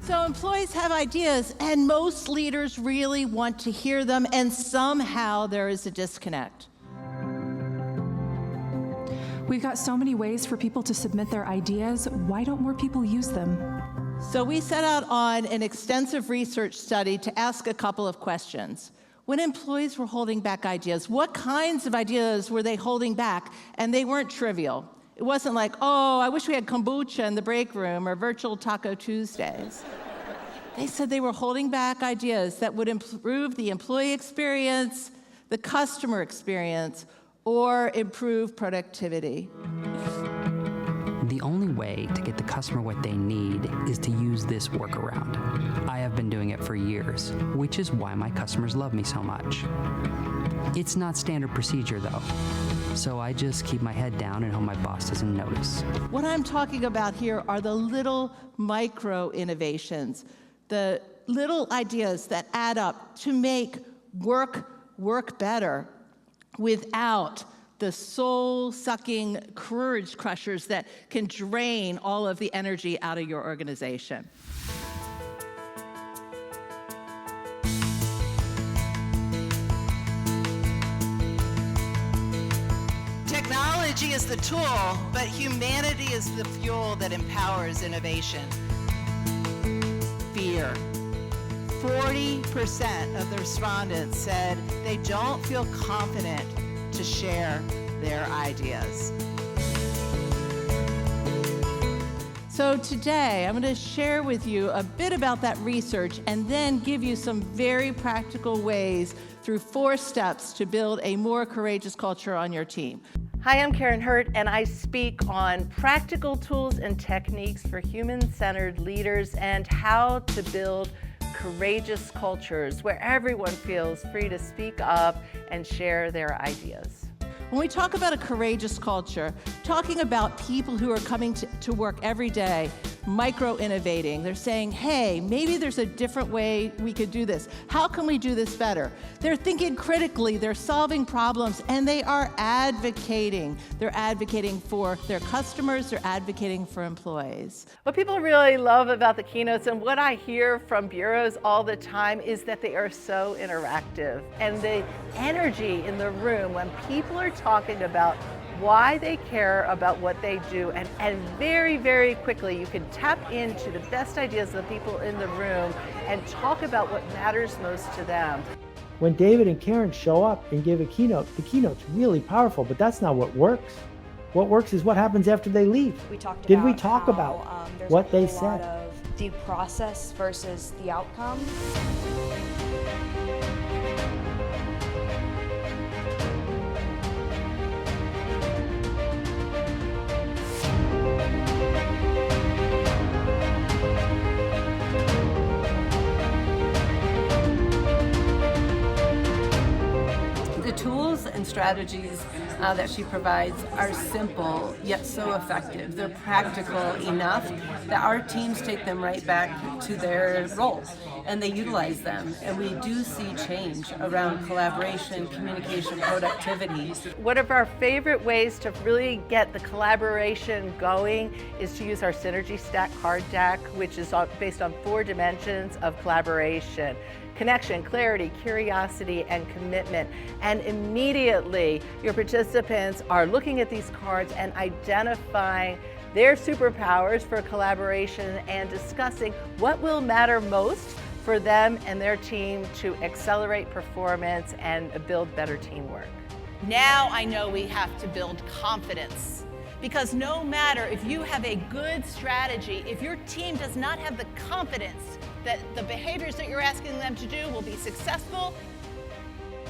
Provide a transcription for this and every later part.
So employees have ideas, and most leaders really want to hear them, and somehow there is a disconnect. We've got so many ways for people to submit their ideas. Why don't more people use them? So we set out on an extensive research study to ask a couple of questions. When employees were holding back ideas, what kinds of ideas were they holding back? And they weren't trivial. It wasn't like, oh, I wish we had kombucha in the break room or virtual Taco Tuesdays. They said they were holding back ideas that would improve the employee experience, the customer experience, or improve productivity. The only way to get the customer what they need is to use this workaround. I have been doing it for years, which is why my customers love me so much. It's not standard procedure though, so I just keep my head down and hope my boss doesn't notice. What I'm talking about here are the little micro innovations, the little ideas that add up to make work better without the soul-sucking courage crushers that can drain all of the energy out of your organization. Technology is the tool, but humanity is the fuel that empowers innovation. Fear. 40% of the respondents said they don't feel confident to share their ideas. So today, I'm going to share with you a bit about that research and then give you some very practical ways through 4 steps to build a more courageous culture on your team. Hi, I'm Karin Hurt, and I speak on practical tools and techniques for human-centered leaders and how to build courageous cultures where everyone feels free to speak up and share their ideas. When we talk about a courageous culture, talking about people who are coming to work every day, micro-innovating. They're saying, hey, maybe there's a different way we could do this. How can we do this better? They're thinking critically, they're solving problems, and they are advocating. They're advocating for their customers, they're advocating for employees. What people really love about the keynotes, and what I hear from bureaus all the time, is that they are so interactive. And the energy in the room when people are talking about why they care about what they do, and very, very quickly you can tap into the best ideas of the people in the room and talk about what matters most to them. When David and Karin show up and give a keynote, the keynote's really powerful, but that's not what works. What works is what happens after they leave. Did we talk about what they said? There's a lot of the process versus the outcome. Tools and strategies that she provides are simple yet so effective. They're practical enough that our teams take them right back to their role and they utilize them, and we do see change around collaboration, communication, productivity. One of our favorite ways to really get the collaboration going is to use our Synergy Stack card deck, which is based on 4 dimensions of collaboration: connection, clarity, curiosity, and commitment. And immediately your participants are looking at these cards and identifying their superpowers for collaboration and discussing what will matter most for them and their team to accelerate performance and build better teamwork. Now I know we have to build confidence, because no matter if you have a good strategy, if your team does not have the confidence that the behaviors that you're asking them to do will be successful,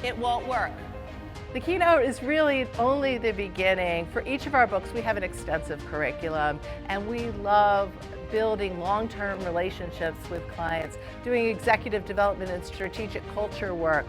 it won't work. The keynote is really only the beginning. For each of our books, we have an extensive curriculum, and we love building long-term relationships with clients, doing executive development and strategic culture work,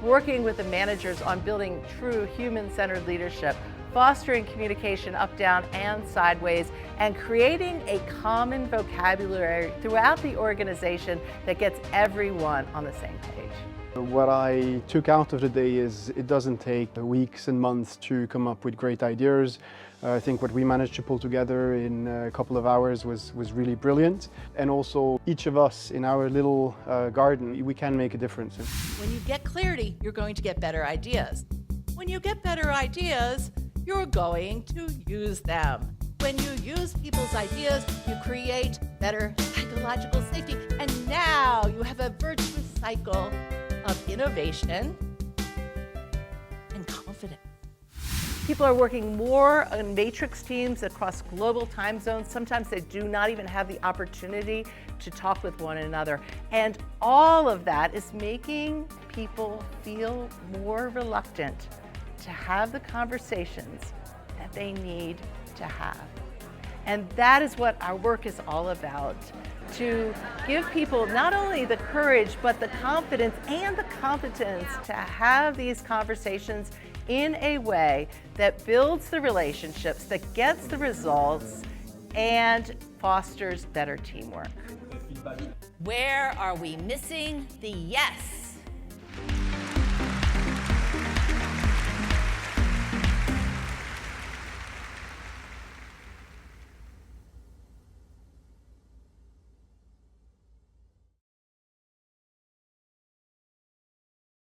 working with the managers on building true human-centered leadership, fostering communication up, down, and sideways, and creating a common vocabulary throughout the organization that gets everyone on the same page. What I took out of the day is it doesn't take weeks and months to come up with great ideas. I think what we managed to pull together in a couple of hours was really brilliant. And also each of us in our little garden, we can make a difference. When you get clarity, you're going to get better ideas. When you get better ideas, you're going to use them. When you use people's ideas, you create better psychological safety. And now you have a virtuous cycle of innovation and confidence. People are working more on matrix teams across global time zones. Sometimes they do not even have the opportunity to talk with one another. And all of that is making people feel more reluctant to have the conversations that they need to have. And that is what our work is all about, to give people not only the courage, but the confidence and the competence to have these conversations in a way that builds the relationships, that gets the results, and fosters better teamwork. Where are we missing the yes?